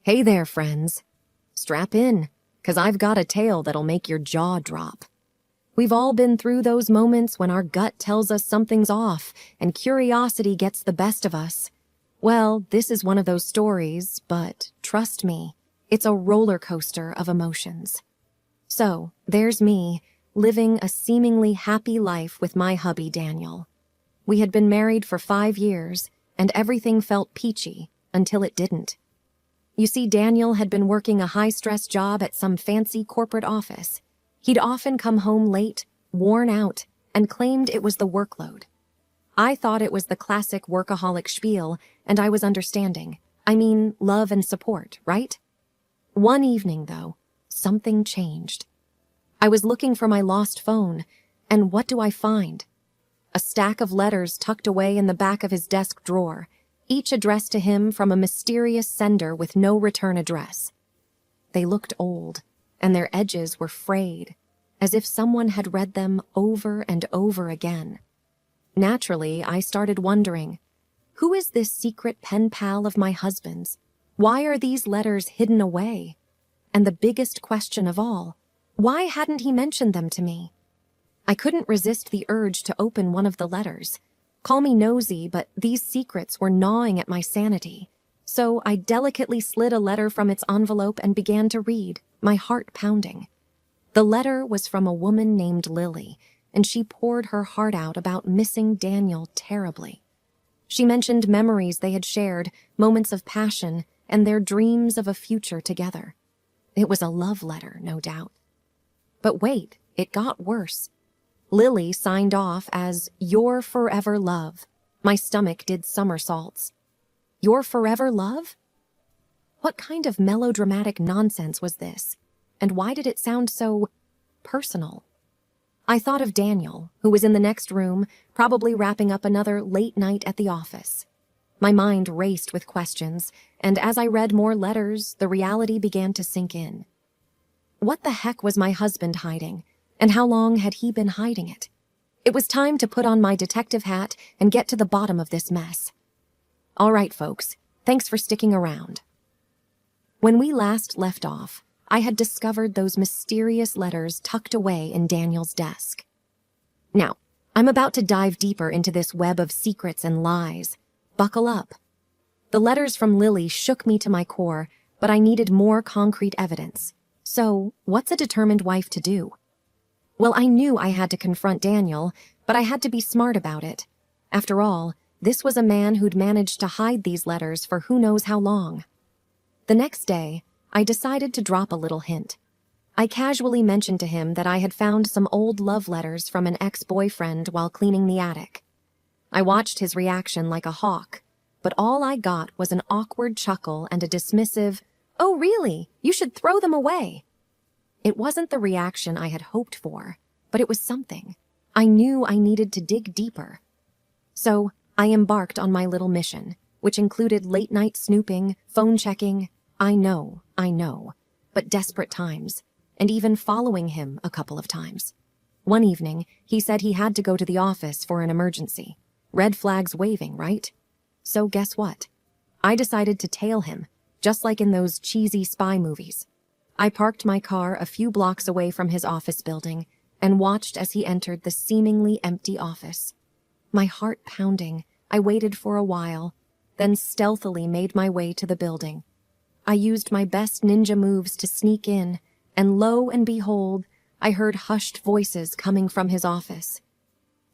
Hey there, friends. Strap in, 'cause I've got a tale that'll make your jaw drop. We've all been through those moments when our gut tells us something's off and curiosity gets the best of us. Well, this is one of those stories, but trust me, it's a roller coaster of emotions. So, there's me, living a seemingly happy life with my hubby Daniel. We had been married for 5 years, and everything felt peachy until it didn't. You see, Daniel had been working a high-stress job at some fancy corporate office. He'd often come home late, worn out, and claimed it was the workload. I thought it was the classic workaholic spiel, and I was understanding. I mean, love and support, right? One evening, though, something changed. I was looking for my lost phone, and what do I find? A stack of letters tucked away in the back of his desk drawer, each addressed to him from a mysterious sender with no return address. They looked old, and their edges were frayed, as if someone had read them over and over again. Naturally, I started wondering, who is this secret pen pal of my husband's? Why are these letters hidden away? And the biggest question of all, why hadn't he mentioned them to me? I couldn't resist the urge to open one of the letters. Call me nosy, but these secrets were gnawing at my sanity. So I delicately slid a letter from its envelope and began to read, my heart pounding. The letter was from a woman named Lily, and she poured her heart out about missing Daniel terribly. She mentioned memories they had shared, moments of passion, and their dreams of a future together. It was a love letter, no doubt. But wait, it got worse. Lily signed off as your forever love. My stomach did somersaults. Your forever love? What kind of melodramatic nonsense was this? And why did it sound so personal? I thought of Daniel, who was in the next room, probably wrapping up another late night at the office. My mind raced with questions, and as I read more letters, the reality began to sink in. What the heck was my husband hiding? And how long had he been hiding it? It was time to put on my detective hat and get to the bottom of this mess. All right, folks, thanks for sticking around. When we last left off, I had discovered those mysterious letters tucked away in Daniel's desk. Now, I'm about to dive deeper into this web of secrets and lies. Buckle up. The letters from Lily shook me to my core, but I needed more concrete evidence. So, what's a determined wife to do? Well, I knew I had to confront Daniel, but I had to be smart about it. After all, this was a man who'd managed to hide these letters for who knows how long. The next day, I decided to drop a little hint. I casually mentioned to him that I had found some old love letters from an ex-boyfriend while cleaning the attic. I watched his reaction like a hawk, but all I got was an awkward chuckle and a dismissive, "Oh, really? You should throw them away." It wasn't the reaction I had hoped for, but it was something. I knew I needed to dig deeper. So I embarked on my little mission, which included late-night snooping, phone checking, I know, but desperate times, and even following him a couple of times. One evening, he said he had to go to the office for an emergency. Red flags waving, right? So guess what? I decided to tail him, just like in those cheesy spy movies. I parked my car a few blocks away from his office building and watched as he entered the seemingly empty office. My heart pounding, I waited for a while, then stealthily made my way to the building. I used my best ninja moves to sneak in, and lo and behold, I heard hushed voices coming from his office.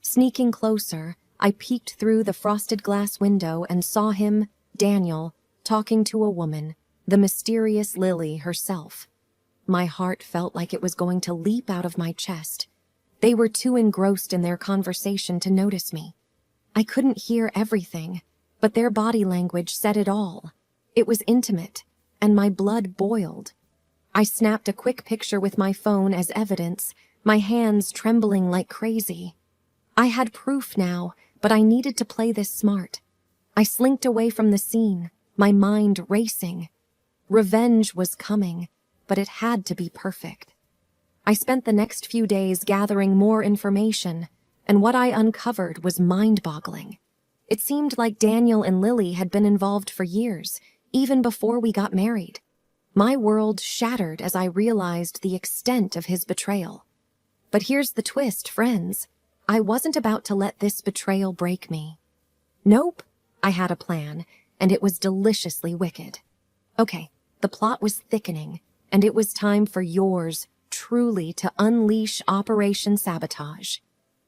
Sneaking closer, I peeked through the frosted glass window and saw him, Daniel, talking to a woman, the mysterious Lily herself. My heart felt like it was going to leap out of my chest. They were too engrossed in their conversation to notice me. I couldn't hear everything, but their body language said it all. It was intimate, and my blood boiled. I snapped a quick picture with my phone as evidence, my hands trembling like crazy. I had proof now, but I needed to play this smart. I slinked away from the scene, my mind racing. Revenge was coming, but it had to be perfect. I spent the next few days gathering more information, and what I uncovered was mind-boggling. It seemed like Daniel and Lily had been involved for years, even before we got married. My world shattered as I realized the extent of his betrayal. But here's the twist, friends. I wasn't about to let this betrayal break me. Nope, I had a plan, and it was deliciously wicked. Okay, the plot was thickening, and it was time for yours truly to unleash Operation Sabotage.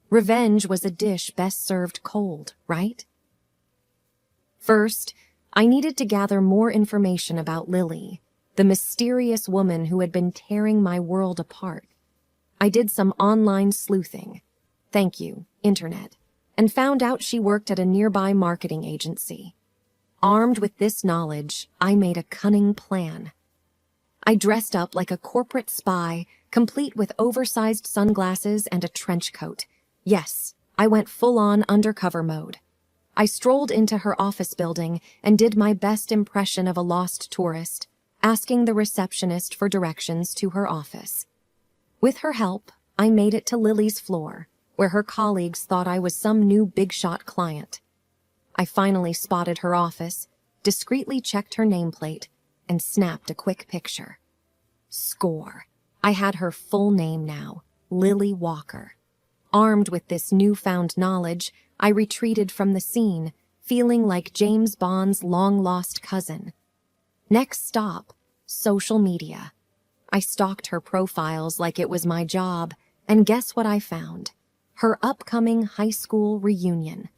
Revenge was a dish best served cold, right? First, I needed to gather more information about Lily, the mysterious woman who had been tearing my world apart. I did some online sleuthing. Thank you, Internet, and found out she worked at a nearby marketing agency. Armed with this knowledge, I made a cunning plan. I dressed up like a corporate spy, complete with oversized sunglasses and a trench coat. Yes, I went full-on undercover mode. I strolled into her office building and did my best impression of a lost tourist, asking the receptionist for directions to her office. With her help, I made it to Lily's floor, where her colleagues thought I was some new big-shot client. I finally spotted her office, discreetly checked her nameplate, and snapped a quick picture. Score. I had her full name now, Lily Walker. Armed with this newfound knowledge, I retreated from the scene, feeling like James Bond's long-lost cousin. Next stop, social media. I stalked her profiles like it was my job, and guess what I found? Her upcoming high school reunion.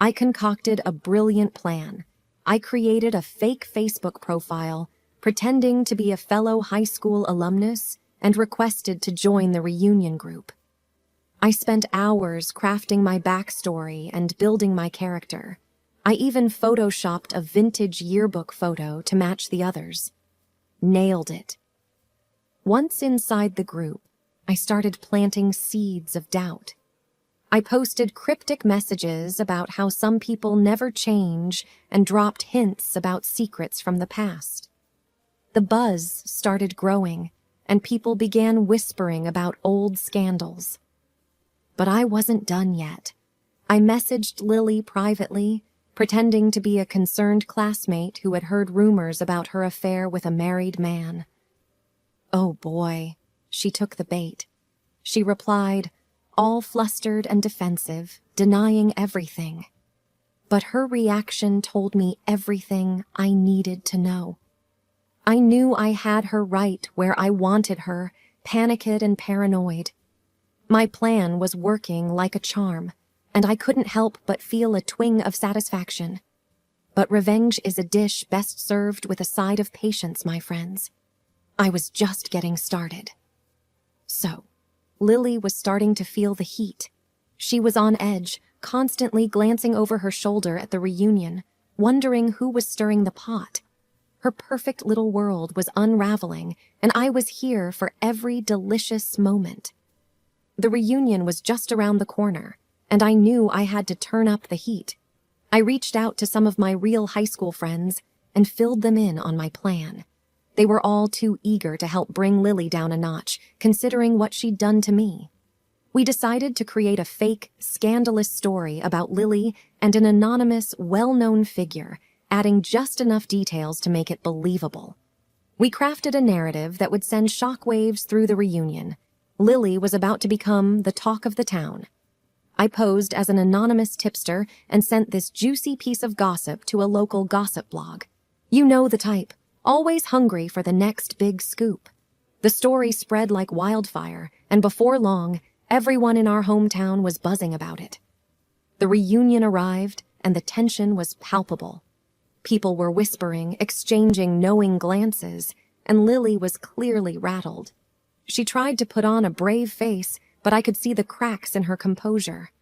I concocted a brilliant plan. I created a fake Facebook profile, pretending to be a fellow high school alumnus, and requested to join the reunion group. I spent hours crafting my backstory and building my character. I even photoshopped a vintage yearbook photo to match the others. Nailed it. Once inside the group, I started planting seeds of doubt. I posted cryptic messages about how some people never change and dropped hints about secrets from the past. The buzz started growing, and people began whispering about old scandals. But I wasn't done yet. I messaged Lily privately, pretending to be a concerned classmate who had heard rumors about her affair with a married man. Oh boy, she took the bait. She replied, all flustered and defensive, denying everything. But her reaction told me everything I needed to know. I knew I had her right where I wanted her, panicked and paranoid. My plan was working like a charm, and I couldn't help but feel a twinge of satisfaction. But revenge is a dish best served with a side of patience, my friends. I was just getting started. So, Lily was starting to feel the heat. She was on edge, constantly glancing over her shoulder at the reunion, wondering who was stirring the pot. Her perfect little world was unraveling, and I was here for every delicious moment. The reunion was just around the corner, and I knew I had to turn up the heat. I reached out to some of my real high school friends and filled them in on my plan. They were all too eager to help bring Lily down a notch, considering what she'd done to me. We decided to create a fake, scandalous story about Lily and an anonymous, well-known figure, adding just enough details to make it believable. We crafted a narrative that would send shockwaves through the reunion. Lily was about to become the talk of the town. I posed as an anonymous tipster and sent this juicy piece of gossip to a local gossip blog. You know the type, always hungry for the next big scoop. The story spread like wildfire, and before long, everyone in our hometown was buzzing about it. The reunion arrived, and the tension was palpable. People were whispering, exchanging knowing glances, and Lily was clearly rattled. She tried to put on a brave face, but I could see the cracks in her composure.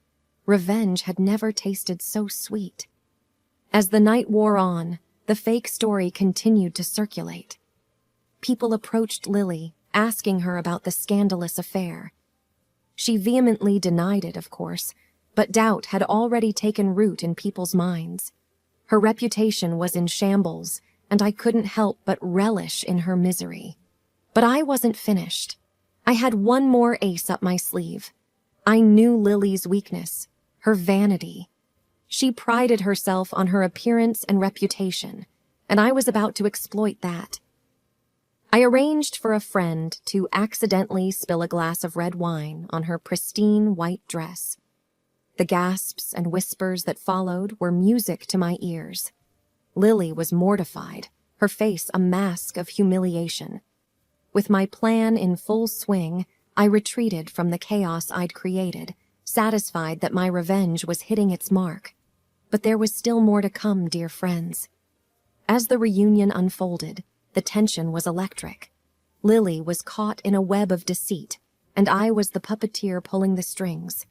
Revenge had never tasted so sweet. As the night wore on, the fake story continued to circulate. People approached Lily, asking her about the scandalous affair. She vehemently denied it, of course, but doubt had already taken root in people's minds. Her reputation was in shambles, and I couldn't help but relish in her misery. But I wasn't finished. I had one more ace up my sleeve. I knew Lily's weakness, her vanity. She prided herself on her appearance and reputation, and I was about to exploit that. I arranged for a friend to accidentally spill a glass of red wine on her pristine white dress. The gasps and whispers that followed were music to my ears. Lily was mortified, her face a mask of humiliation. With my plan in full swing, I retreated from the chaos I'd created, satisfied that my revenge was hitting its mark. But there was still more to come, dear friends. As the reunion unfolded, the tension was electric. Lily was caught in a web of deceit, and I was the puppeteer pulling the strings.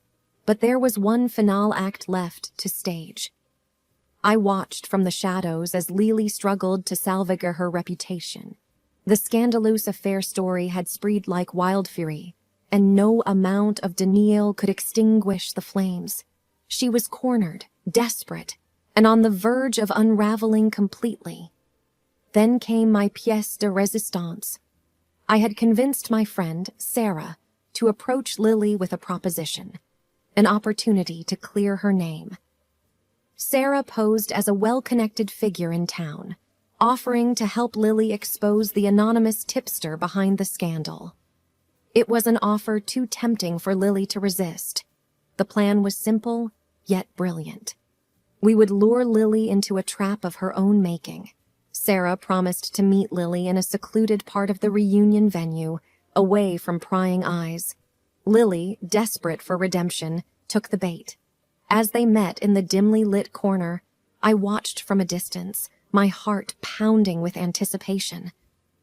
But there was one finale act left to stage. I watched from the shadows as Lily struggled to salvage her reputation. The scandalous affair story had spread like wildfire, and no amount of denial could extinguish the flames. She was cornered, desperate, and on the verge of unraveling completely. Then came my pièce de résistance. I had convinced my friend, Sarah, to approach Lily with a proposition, an opportunity to clear her name. Sarah posed as a well-connected figure in town, offering to help Lily expose the anonymous tipster behind the scandal. It was an offer too tempting for Lily to resist. The plan was simple, yet brilliant. We would lure Lily into a trap of her own making. Sarah promised to meet Lily in a secluded part of the reunion venue, away from prying eyes. Lily, desperate for redemption, took the bait. As they met in the dimly lit corner, I watched from a distance, my heart pounding with anticipation.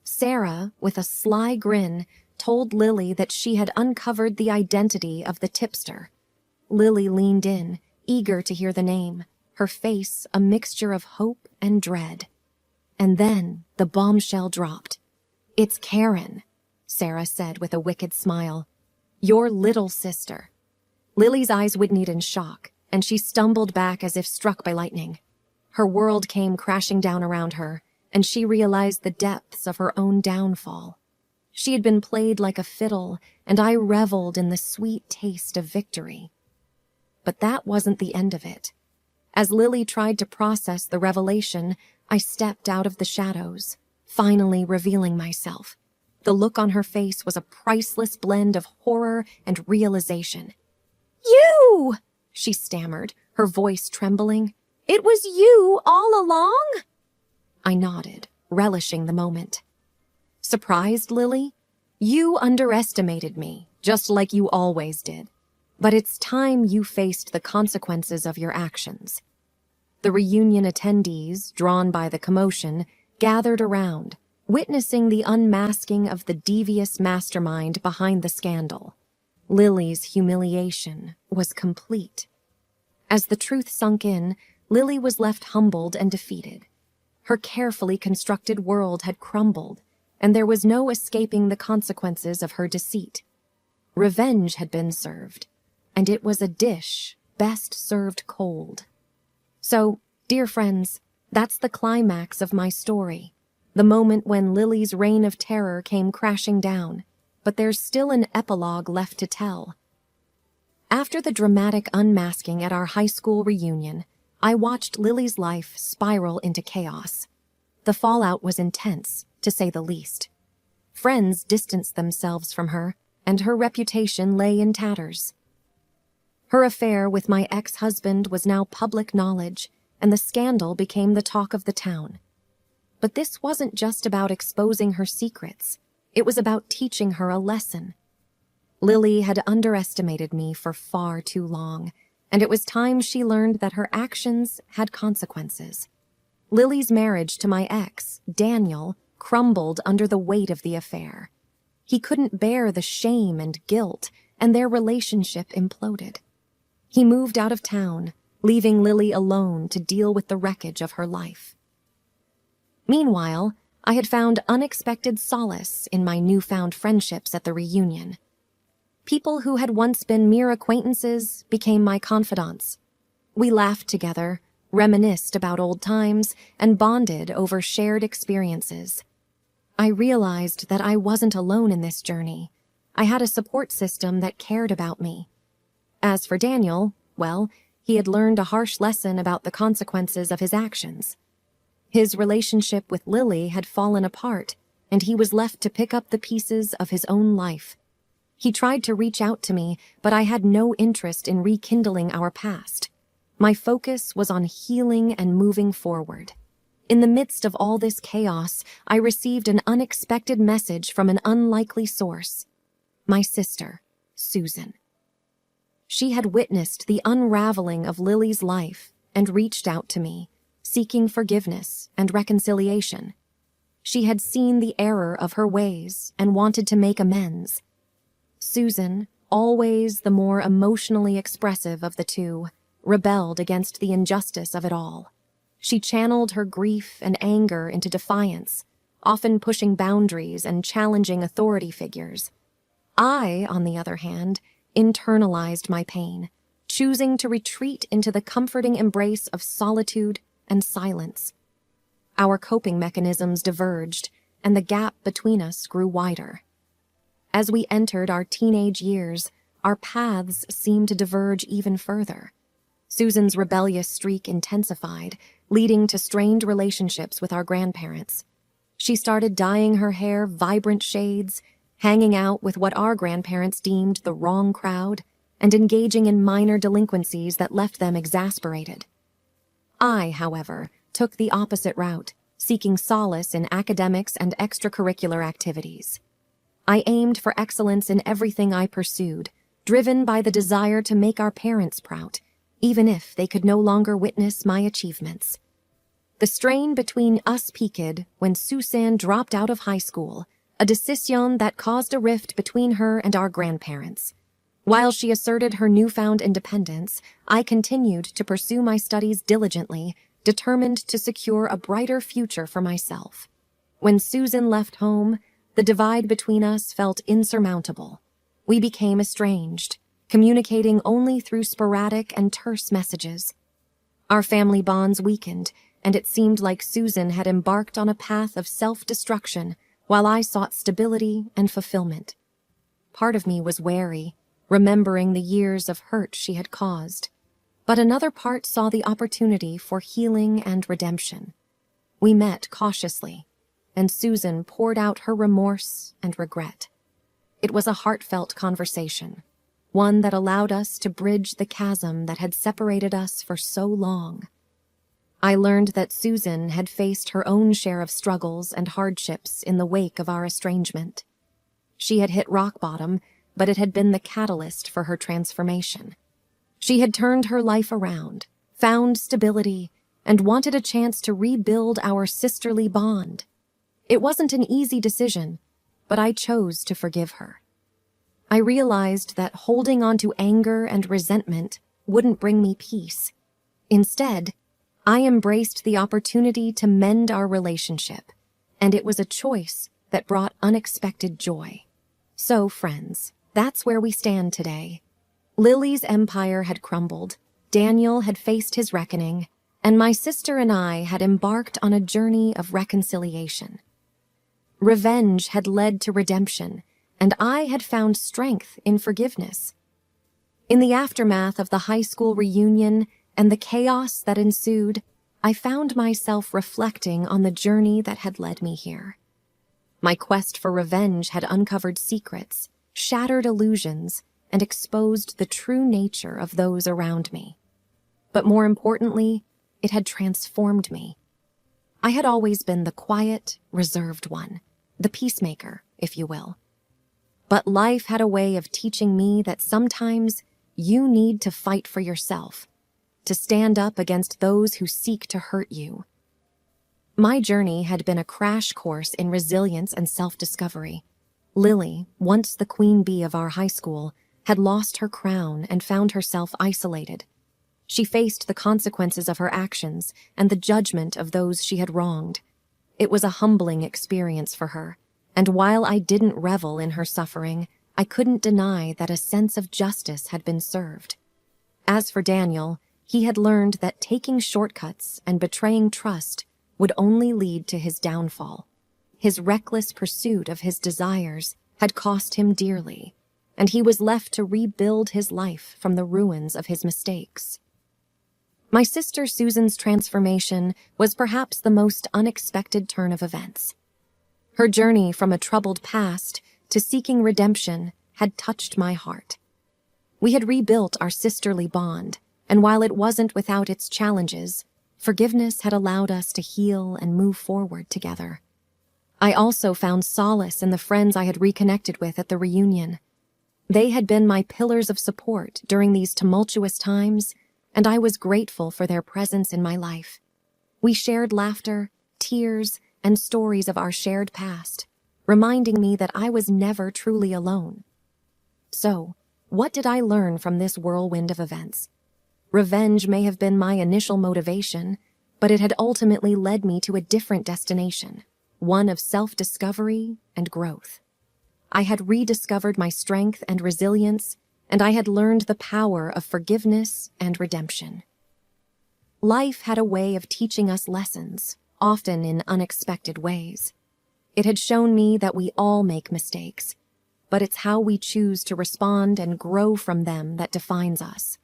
Sarah, with a sly grin, told Lily that she had uncovered the identity of the tipster. Lily leaned in, eager to hear the name, her face a mixture of hope and dread. And then the bombshell dropped. "It's Karen," Sarah said with a wicked smile. "Your little sister." Lily's eyes widened in shock, and she stumbled back as if struck by lightning. Her world came crashing down around her, and she realized the depths of her own downfall. She had been played like a fiddle, and I reveled in the sweet taste of victory. But that wasn't the end of it. As Lily tried to process the revelation, I stepped out of the shadows, finally revealing myself. The look on her face was a priceless blend of horror and realization. "You!" she stammered, her voice trembling. "It was you all along?" I nodded, relishing the moment. "Surprised, Lily? You underestimated me, just like you always did. But it's time you faced the consequences of your actions." The reunion attendees, drawn by the commotion, gathered around, witnessing the unmasking of the devious mastermind behind the scandal. Lily's humiliation was complete. As the truth sunk in, Lily was left humbled and defeated. Her carefully constructed world had crumbled, and there was no escaping the consequences of her deceit. Revenge had been served, and it was a dish best served cold. So, dear friends, that's the climax of my story, the moment when Lily's reign of terror came crashing down, but there's still an epilogue left to tell. After the dramatic unmasking at our high school reunion, I watched Lily's life spiral into chaos. The fallout was intense, to say the least. Friends distanced themselves from her, and her reputation lay in tatters. Her affair with my ex-husband was now public knowledge, and the scandal became the talk of the town. But this wasn't just about exposing her secrets. It was about teaching her a lesson. Lily had underestimated me for far too long, and it was time she learned that her actions had consequences. Lily's marriage to my ex, Daniel, crumbled under the weight of the affair. He couldn't bear the shame and guilt, and their relationship imploded. He moved out of town, leaving Lily alone to deal with the wreckage of her life. Meanwhile, I had found unexpected solace in my newfound friendships at the reunion. People who had once been mere acquaintances became my confidants. We laughed together, reminisced about old times, and bonded over shared experiences. I realized that I wasn't alone in this journey. I had a support system that cared about me. As for Daniel, well, he had learned a harsh lesson about the consequences of his actions. His relationship with Lily had fallen apart, and he was left to pick up the pieces of his own life. He tried to reach out to me, but I had no interest in rekindling our past. My focus was on healing and moving forward. In the midst of all this chaos, I received an unexpected message from an unlikely source. My sister, Susan. She had witnessed the unraveling of Lily's life and reached out to me, seeking forgiveness and reconciliation. She had seen the error of her ways and wanted to make amends. Susan, always the more emotionally expressive of the two, rebelled against the injustice of it all. She channeled her grief and anger into defiance, often pushing boundaries and challenging authority figures. I, on the other hand, internalized my pain, choosing to retreat into the comforting embrace of solitude and silence. Our coping mechanisms diverged, and the gap between us grew wider. As we entered our teenage years, our paths seemed to diverge even further. Susan's rebellious streak intensified, leading to strained relationships with our grandparents. She started dyeing her hair vibrant shades, hanging out with what our grandparents deemed the wrong crowd, and engaging in minor delinquencies that left them exasperated. I, however, took the opposite route, seeking solace in academics and extracurricular activities. I aimed for excellence in everything I pursued, driven by the desire to make our parents proud, even if they could no longer witness my achievements. The strain between us peaked when Susan dropped out of high school, a decision that caused a rift between her and our grandparents. While she asserted her newfound independence, I continued to pursue my studies diligently, determined to secure a brighter future for myself. When Susan left home, the divide between us felt insurmountable. We became estranged, communicating only through sporadic and terse messages. Our family bonds weakened, and it seemed like Susan had embarked on a path of self-destruction while I sought stability and fulfillment. Part of me was wary, remembering the years of hurt she had caused, but another part saw the opportunity for healing and redemption. We met cautiously, and Susan poured out her remorse and regret. It was a heartfelt conversation, one that allowed us to bridge the chasm that had separated us for so long. I learned that Susan had faced her own share of struggles and hardships in the wake of our estrangement. She had hit rock bottom, but it had been the catalyst for her transformation. She had turned her life around, found stability, and wanted a chance to rebuild our sisterly bond. It wasn't an easy decision, but I chose to forgive her. I realized that holding on to anger and resentment wouldn't bring me peace. Instead, I embraced the opportunity to mend our relationship, and it was a choice that brought unexpected joy. So, friends, that's where we stand today. Lily's empire had crumbled, Daniel had faced his reckoning, and my sister and I had embarked on a journey of reconciliation. Revenge had led to redemption, and I had found strength in forgiveness. In the aftermath of the high school reunion and the chaos that ensued, I found myself reflecting on the journey that had led me here. My quest for revenge had uncovered secrets, shattered illusions, and exposed the true nature of those around me. But more importantly, it had transformed me. I had always been the quiet, reserved one, the peacemaker, if you will. But life had a way of teaching me that sometimes you need to fight for yourself, to stand up against those who seek to hurt you. My journey had been a crash course in resilience and self-discovery. Lily, once the queen bee of our high school, had lost her crown and found herself isolated. She faced the consequences of her actions and the judgment of those she had wronged. It was a humbling experience for her, and while I didn't revel in her suffering, I couldn't deny that a sense of justice had been served. As for Daniel, he had learned that taking shortcuts and betraying trust would only lead to his downfall. His reckless pursuit of his desires had cost him dearly, and he was left to rebuild his life from the ruins of his mistakes. My sister Susan's transformation was perhaps the most unexpected turn of events. Her journey from a troubled past to seeking redemption had touched my heart. We had rebuilt our sisterly bond, and while it wasn't without its challenges, forgiveness had allowed us to heal and move forward together. I also found solace in the friends I had reconnected with at the reunion. They had been my pillars of support during these tumultuous times, and I was grateful for their presence in my life. We shared laughter, tears, and stories of our shared past, reminding me that I was never truly alone. So, what did I learn from this whirlwind of events? Revenge may have been my initial motivation, but it had ultimately led me to a different destination, one of self-discovery and growth. I had rediscovered my strength and resilience, and I had learned the power of forgiveness and redemption. Life had a way of teaching us lessons, often in unexpected ways. It had shown me that we all make mistakes, but it's how we choose to respond and grow from them that defines us.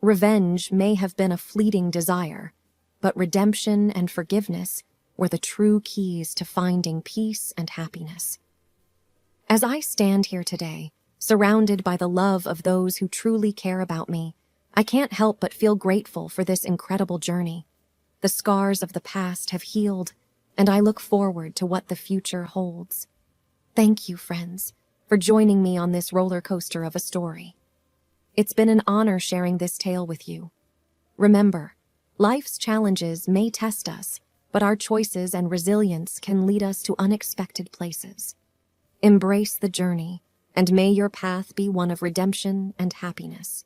Revenge may have been a fleeting desire, but redemption and forgiveness were the true keys to finding peace and happiness. As I stand here today, surrounded by the love of those who truly care about me, I can't help but feel grateful for this incredible journey. The scars of the past have healed, and I look forward to what the future holds. Thank you, friends, for joining me on this roller coaster of a story. It's been an honor sharing this tale with you. Remember, life's challenges may test us, but our choices and resilience can lead us to unexpected places. Embrace the journey, and may your path be one of redemption and happiness.